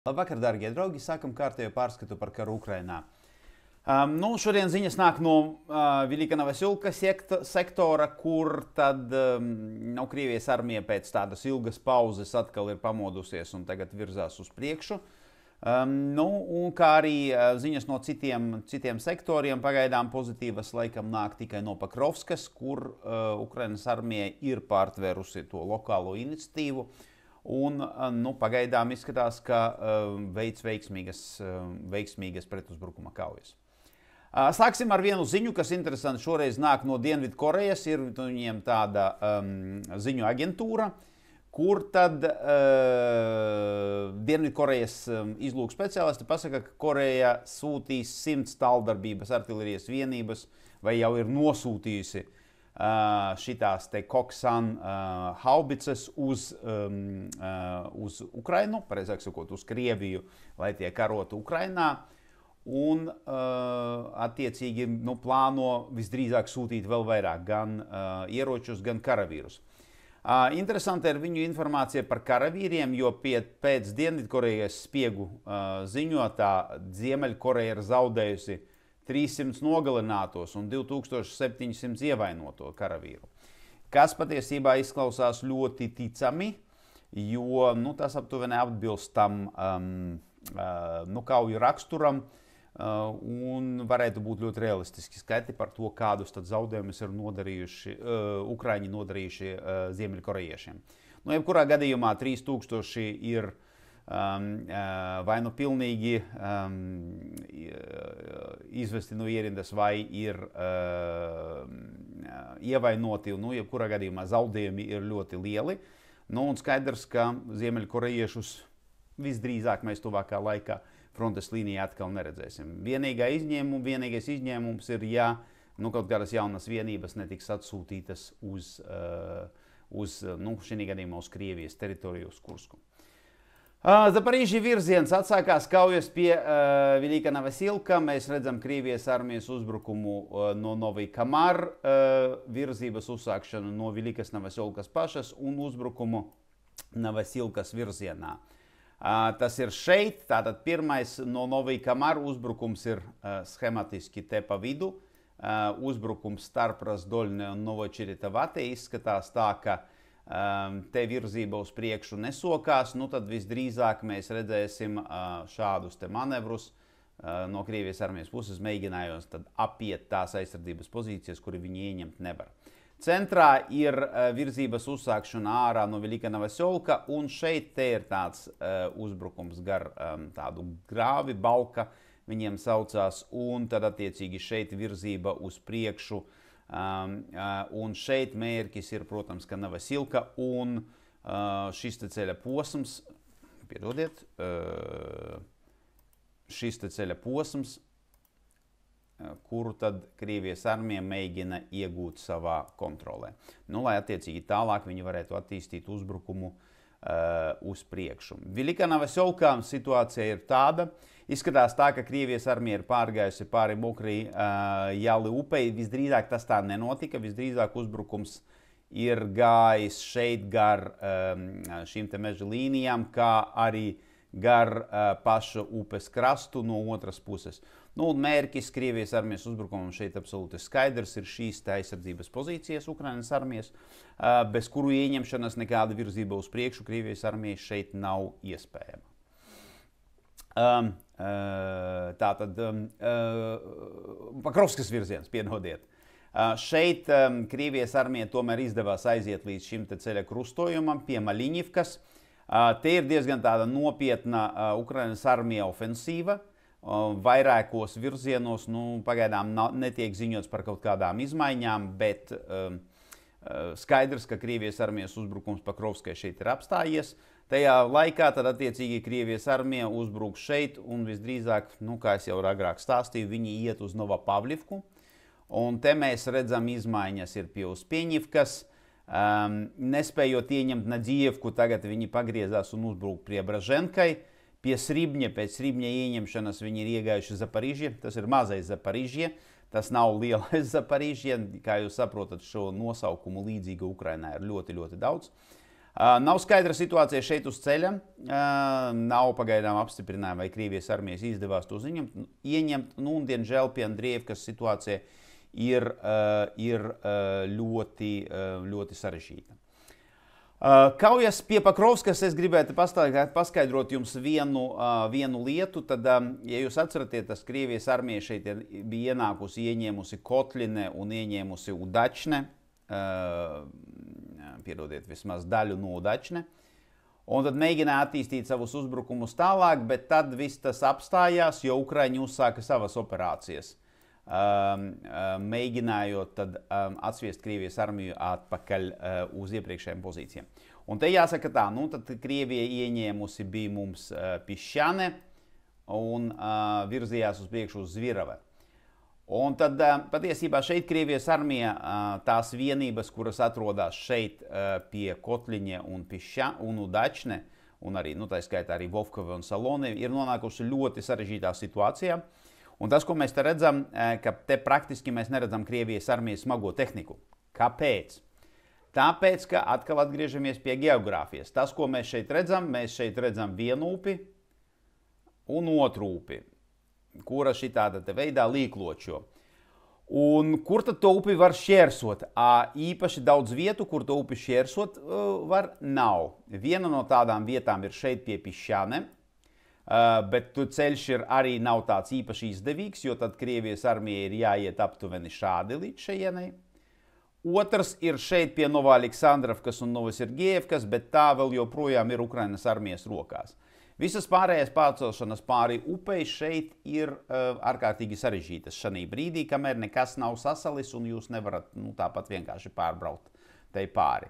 Labvakar, darbie draugi! Sākam kārtējo pārskatu par karu Ukrainā. Šodien ziņas nāk no Velika Novoselka sektora, kur tad Krievijas armija pēc tādas ilgas pauzes atkal ir pamodusies un tagad virzās uz priekšu. Un kā arī ziņas no citiem sektoriem pagaidām pozitīvas laikam nāk tikai no Pakrovskas, kur Ukrainas armija ir pārtvērusi to lokālo iniciatīvu. Un pagaidām izskatās, ka veids veiksmīgas pretuzbrukuma kaujas. Sāksim ar vienu ziņu, kas interesanti šoreiz nāk no Dienvidkorejas. Ir viņiem tāda ziņu aģentūra, kur tad Dienvidkorejas izlūku speciālisti pasaka, ka Koreja sūtīs 100 tāldarbības artilērijas vienības vai jau ir nosūtījusi šitās te Koksan haubicas uz Ukrainu, pareizāk sakot, uz Krieviju, lai tie karotu Ukrainā. Un attiecīgi plāno visdrīzāk sūtīt vēl vairāk gan ieročus, gan karavīrus. Interesanti ir viņu informācija par karavīriem, jo pēc Dienvidkorejas spiegu ziņotā Ziemeļkoreja ir zaudējusi 300 nogalinātos un 2700 ievainoto karavīru. Kas patiesībā izklausās ļoti ticami, jo tas aptuveni atbilst tam kauju raksturam un varētu būt ļoti realistiski skaiti par to, kādus tad zaudējumus ir Ukraiņi nodarījuši ziemeļkorejiešiem. Jebkurā gadījumā 3000 ir vai pilnīgi izvesti no ierindas, vai ir ievainoti, un jebkurā gadījumā zaudējumi ir ļoti lieli. Un skaidrs, ka ziemeļkorejiešus visdrīzāk mēs tuvākā laikā frontes līnijā atkal neredzēsim. Vienīgais izņēmums ir, ja kaut kādas jaunas vienības netiks atsūtītas uz šī gadījumā uz Krievijas teritoriju, uz Kursku. Zaparīžī virziens atsākās kaujas pie Velika Novoselka. Mēs redzam Krievijas armijas uzbrukumu no Novy Kamar, virzības uzsākšanu no Velikas Novoselkas pašas un uzbrukumu Novoselkas virzienā. Tas ir šeit, tātad pirmais no Novy Kamar uzbrukums ir schematiski te pa vidu. Uzbrukums starp Razdoļne un Novočeretavate izskatās tā, ka te virzība uz priekšu nesokās, tad visdrīzāk mēs redzēsim šādus te manevrus no Krievijas armijas puses, mēģinājot tad apiet tās aizsardzības pozīcijas, kuri viņi ieņemt nevar. Centrā ir virzības uzsākšana ārā no Velika Novoselka, un šeit te ir tāds uzbrukums gar tādu grāvi, balka viņiem saucās, un tad attiecīgi šeit virzība uz priekšu. Un šeit mērķis ir, protams, ka Novoselka un šis te ceļa posms, kuru tad Krievijas armija mēģina iegūt savā kontrolē. Lai attiecīgi tālāk viņi varētu attīstīt uzbrukumu uz priekšu. Velika Novoselkā situācija ir tāda. Izskatās tā, ka Krievijas armija ir pārgājusi pāri Mokrai Jali upei. Visdrīzāk tas tā nenotika. Visdrīzāk uzbrukums ir gājis šeit gar šīm te meža līnijām, kā arī gar pašu upes krastu no otras puses. Mērķis Krievijas armijas uzbrukumam šeit absolūti skaidrs ir šīs aizsardzības pozīcijas Ukrainas armijas, bez kuru ieņemšanas nekāda virzība uz priekšu Krievijas armijas šeit nav iespējama. Tātad Pakrovskas virziens, piedodiet. Šeit Krievijas armija tomēr izdevās aiziet līdz šim te ceļa krustojumam pie Maļiņivkas. Te ir diezgan tāda nopietna Ukrainas armija ofensīva. Vairākos virzienos, pagaidām netiek ziņots par kaut kādām izmaiņām, bet skaidrs, ka Krievijas armijas uzbrukums Pakrovskai šeit ir apstājies. Tajā laikā tad attiecīgi Krievijas armija uzbruk šeit un visdrīzāk, kā es jau agrāk stāstīju, viņi iet uz Novopavlivku. Un te mēs redzam izmaiņas ir pie Uspieņivkas. Nespējot ieņemt Nadievku, tagad viņi pagriezās un uzbruk pie Braženkai. Pie Sribņa, pēc Sribņa ieņemšanas viņi ir iegājuši Zaparīžie. Tas ir mazais Zaparīžie, tas nav lielais Zaparīžie. Kā jūs saprotat, šo nosaukumu līdzīga Ukrainā ir ļoti, ļoti daudz. Nav skaidra situācija šeit uz ceļa, nav pagaidām apstiprinājuma, vai Krievijas armijas izdevās to ieņemt, nu, un, diemžēl, pie Andrievkas situācija ir ļoti sarežģīta. Kaujas pie Pakrovskas es gribētu paskaidrot jums vienu lietu, tad, ja jūs atceraties, tas Krievijas armija šeit bija ienākusi, ieņēmusi Kotline un ieņēmusi Udačne, piedodiet, vismaz daļu no Udačne, un tad mēģināja attīstīt savus uzbrukumus tālāk, bet tad viss tas apstājās, jo Ukraiņi uzsāka savas operācijas, mēģinājot tad atsviest Krievijas armiju atpakaļ uz iepriekšējām pozīcijām. Un te jāsaka tā, nu tad Krievija ieņēmusi bija mums Pišķane un virzījās uz priekšu uz Zvirave. Un tad patiesībā šeit Krievijas armija, tās vienības, kuras atrodas šeit pie Kotliņa un Udačne, un arī, nu tā skaitā arī Vovkove un Salone, ir nonākuši ļoti sarežģītā situācijā. Un tas, ko mēs te redzam, ka te praktiski mēs neredzam Krievijas armijas smago tehniku. Kāpēc? Tāpēc, ka atkal atgriežamies pie geogrāfijas. Tas, ko mēs šeit redzam vienu upi un otru upi, kura šitāda veidā līkločo. Un kur tad to upi var šķērsot? Īpaši daudz vietu, kur to upi šķērsot var, nav. Viena no tādām vietām ir šeit pie Pišķane, bet ceļš ir arī nav tāds īpaši izdevīgs, jo tad Krievijas armija ir jāiet aptuveni šādi līdz šejienei. Otrs ir šeit pie Novaļiksandravkas un Novosirgievkas, bet tā vēl joprojām ir Ukrainas armijas rokās. Visas pārējās pārcelšanas pāri upei šeit ir ārkārtīgi sarežģītas šajā brīdī, kamēr nekas nav sasalis un jūs nevarat tāpat vienkārši pārbraukt tai pāri.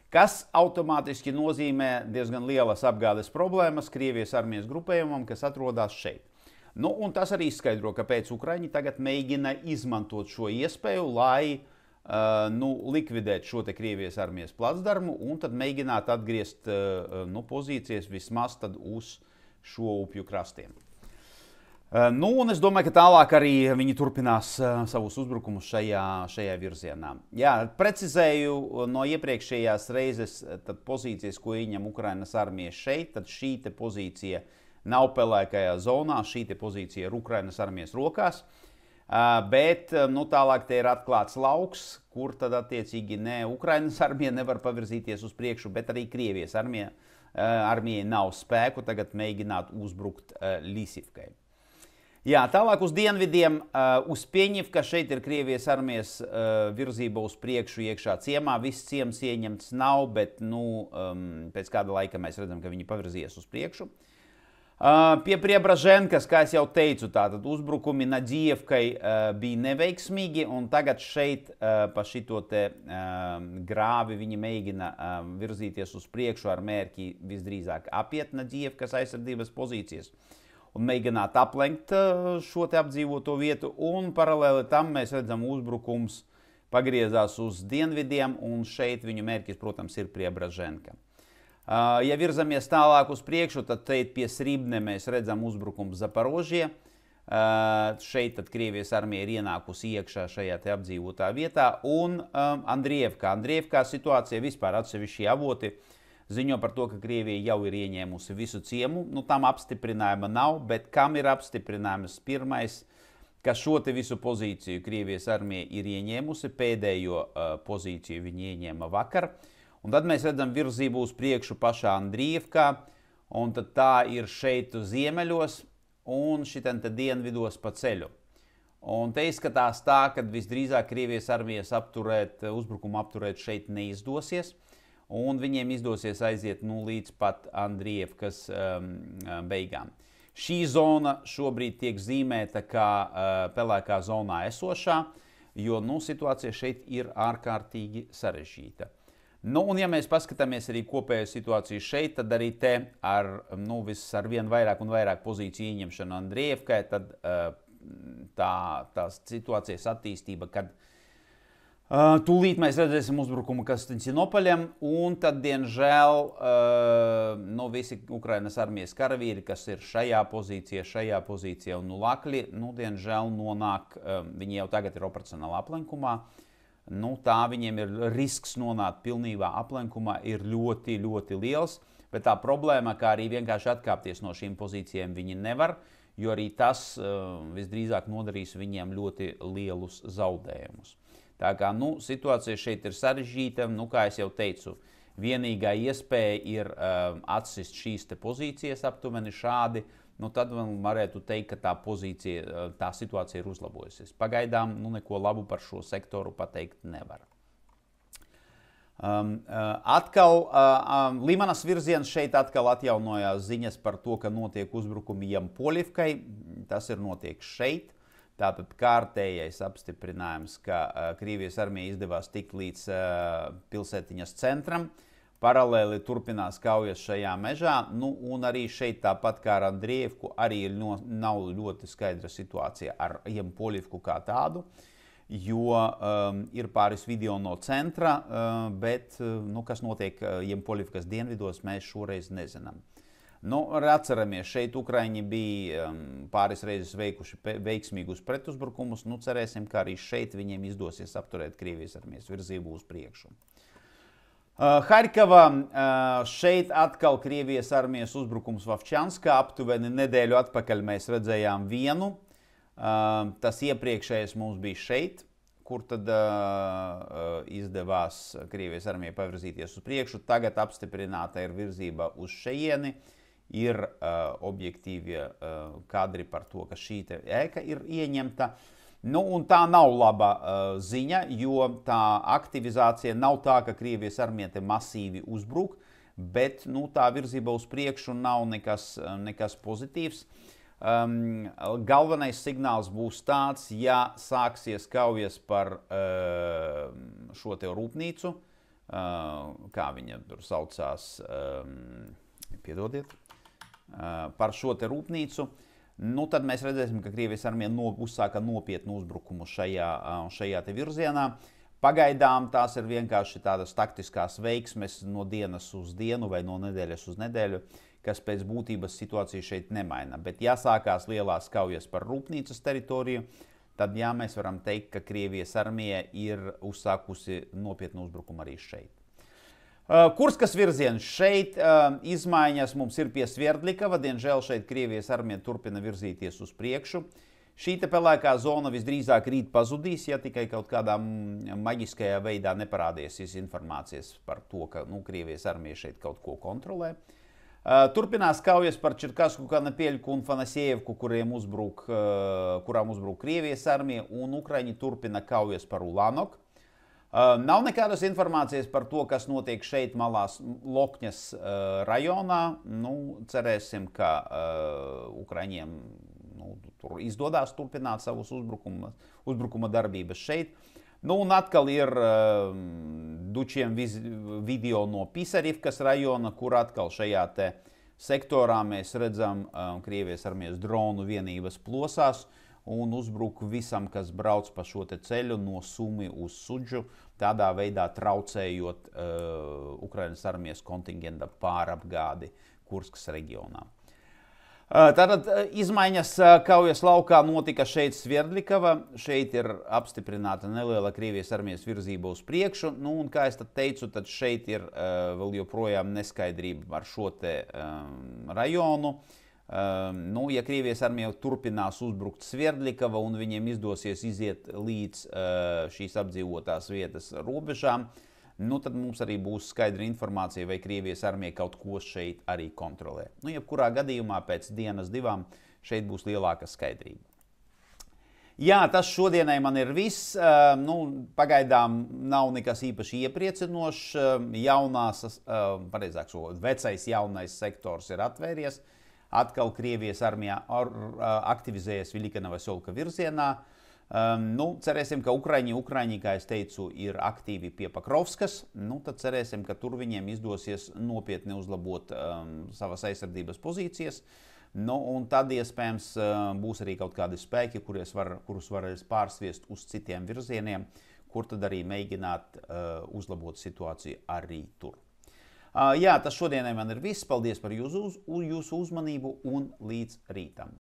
Kas automātiski nozīmē diezgan lielas apgādes problēmas Krievijas armijas grupējumam, kas atrodas šeit. Nu, un tas arī izskaidro, kāpēc Ukraiņi tagad mēģina izmantot šo iespēju, lai likvidēt šo te Krievijas armijas placdarmu un tad mēģināt atgriezt pozīcijas vismaz tad uz šo upju krastiem. Nu, un es domāju, ka tālāk arī viņi turpinās savus uzbrukumus šajā virzienā. Jā, precizēju no iepriekšējās reizes tad pozīcijas, ko ieņem Ukrainas armija šeit, tad šī te pozīcija nav pelēkajā zonā, šī te pozīcija ir Ukrainas armijas rokās. Bet tālāk te ir atklāts lauks, kur tad attiecīgi ne Ukrainas armija nevar pavirzīties uz priekšu, bet arī Krievijas armijai nav spēku tagad mēģināt uzbrukt Līsivkai. Jā, tālāk uz dienvidiem, uz Pieņivka, šeit ir Krievijas armijas virzība uz priekšu iekšā ciemā. Viss ciems ieņemts nav, bet pēc kāda laika mēs redzam, ka viņi pavirzījies uz priekšu. Pie Priebraženkas, kā es jau teicu, tātad uzbrukumi Nadievkai bija neveiksmīgi, un tagad šeit pa šito te grāvi viņi mēģina virzīties uz priekšu ar mērķi visdrīzāk apiet Nadievkas aizsardzības pozīcijas un mēģināt aplenkt šo te apdzīvoto vietu, un paralēli tam mēs redzam uzbrukums pagriezās uz dienvidiem, un šeit viņu mērķis, protams, ir Priebraženka. Ja virzamies tālāk uz priekšu, tad šeit pie Sribne mēs redzam uzbrukumu Zaporožie. Šeit tad Krievijas armija ir ienākusi iekšā šajā te apdzīvotā vietā. Un Andrievkā situācija vispār atsevišķi avoti ziņo par to, ka Krievija jau ir ieņēmusi visu ciemu. Nu, tam apstiprinājuma nav, bet kam ir apstiprinājums? Pirmais, ka šo te visu pozīciju Krievijas armija ir ieņēmusi, pēdējo pozīciju viņi ieņēma vakar. Un tad mēs redzam virzību uz priekšu pašā Andrievkā, un tad tā ir šeit ziemeļos un šitam te dienvidos pa ceļu. Un te izskatās tā, ka visdrīzāk Krievijas armijas uzbrukumu apturēt šeit neizdosies, un viņiem izdosies aiziet līdz pat Andrievkas beigām. Šī zona šobrīd tiek zīmēta kā pelēkā zonā esošā, jo situācija šeit ir ārkārtīgi sarežģīta. Nu, un ja mēs paskatāmies arī kopējo situāciju šeit, tad arī te ar vien vairāk un vairāk pozīciju ieņemšanu Andrievkai, tad tā situācijas attīstība, kad tūlīt mēs redzēsim uzbrukumu Konstantinopoļam, un tad, diemžēl, visi Ukrainas armijas karavīri, kas ir šajā pozīcijā un Lakļi, diemžēl nonāk, viņi jau tagad ir operacionālā aplenkumā, nu, tā viņiem ir risks nonākt pilnībā aplenkumā ir ļoti, ļoti liels. Bet tā problēma, kā arī vienkārši atkāpties no šīm pozīcijām, viņi nevar, jo arī tas visdrīzāk nodarīs viņiem ļoti lielus zaudējumus. Tā kā situācija šeit ir sarežģīta, kā es jau teicu, vienīgā iespēja ir atsist šīs pozīcijas aptuveni šādi, tad varētu teikt, ka tā situācija ir uzlabojusies. Pagaidām neko labu par šo sektoru pateikt nevar. Atkal Limanas virziens šeit atkal atjaunojās ziņas par to, ka notiek uzbrukumi Jampolivkai. Tas ir notiek šeit. Tātad kārtējais apstiprinājums, ka Krievijas armija izdevās tikt līdz pilsētiņas centram. Paralēli turpinās kaujas šajā mežā, un arī šeit tāpat kā ar Andrievku arī nav ļoti skaidra situācija ar Jampolivku kā tādu. Jo ir pāris video no centra, bet kas notiek Jampolivkas dienvidos, mēs šoreiz nezinām. Atceramies, šeit Ukraiņi bija pāris reizes veikuši veiksmīgus pretuzbrukumus, cerēsim, ka arī šeit viņiem izdosies apturēt Krievijas armijas virzību uz priekšu. Harkava, šeit atkal Krievijas armijas uzbrukums Vovčanskā, aptuveni nedēļu atpakaļ mēs redzējām vienu. Tas iepriekšējais mums bija šeit, kur tad izdevās Krievijas armijai pavirzīties uz priekšu. Tagad apstiprināta ir virzība uz šejieni. Ir objektīvie kadri par to, ka šī ēka ir ieņemta. Un tā nav laba ziņa, jo tā aktivizācija nav tā, ka Krievijas armija te masīvi uzbruk, bet tā virzība uz priekšu nav nekas pozitīvs. Galvenais signāls būs tāds, ja sāksies kaujas par šo te rūpnīcu, kā viņa tur saucās, piedodiet, par šo te rūpnīcu, tad mēs redzēsim, ka Krievijas armija uzsāka nopietnu uzbrukumu šajā te virzienā. Pagaidām tās ir vienkārši tādas taktiskās veiksmes no dienas uz dienu vai no nedēļas uz nedēļu, kas pēc būtības situāciju šeit nemaina. Bet ja sākās lielās kaujas par rūpnīcas teritoriju, tad mēs varam teikt, ka Krievijas armija ir uzsākusi nopietnu uzbrukumu arī šeit. Kurskas virziens šeit izmaiņas mums ir pie Sverdlikava. Diemžēl šeit Krievijas armija turpina virzīties uz priekšu. Šī te pelēkā zona visdrīzāk rīt pazudīs, ja tikai kaut kādā maģiskajā veidā neparādīsies informācijas par to, ka Krievijas armija šeit kaut ko kontrolē. Turpinās kaujas par Čerkasku, Kanepeļku un Fanasievku, kurām uzbruk Krievijas armija, un Ukraiņi turpina kaujas par Ulanoku. Nav nekādas informācijas par to, kas notiek šeit malās Lokņas rajonā. Cerēsim, ka Ukraiņiem tur izdodās turpināt savus uzbrukuma darbības šeit. Un atkal ir dučiem video no Pisarivkas rajona, kur atkal šajā te sektorā mēs redzam Krievijas armijas dronu vienības plosās un uzbruk visam, kas brauc pa šo te ceļu no Sumi uz Sudžu, tādā veidā traucējot Ukrainas armijas kontingenta pārapgādi Kurskas reģionā. Tātad izmaiņas kaujas laukā notika šeit Sverdlikava. Šeit ir apstiprināta neliela Krievijas armijas virzība uz priekšu. Un kā es tad teicu, tad šeit ir vēl joprojām neskaidrība ar šo te rajonu. Ja Krievijas armija turpinās uzbrukt Sverdlikava un viņiem izdosies iziet līdz šīs apdzīvotās vietas robežām, tad mums arī būs skaidra informācija, vai Krievijas armija kaut ko šeit arī kontrolē. Jebkurā gadījumā pēc dienas divām šeit būs lielāka skaidrība. Jā, tas šodienai man ir viss. Pagaidām nav nekas īpaši iepriecinošs. Vecais jaunais sektors ir atvēries. Atkal Krievijas armijā aktivizējas Vilikanava-Solka virzienā. Cerēsim, ka Ukraiņi, kā es teicu, ir aktīvi pie Pakrovskas. Tad cerēsim, ka tur viņiem izdosies nopietni uzlabot savas aizsardzības pozīcijas. Un tad iespējams būs arī kaut kādi spēki, kurus varēs pārsviest uz citiem virzieniem, kur tad arī mēģināt uzlabot situāciju arī tur. Jā, tas šodienai man ir viss. Paldies par jūsu uzmanību un līdz rītam.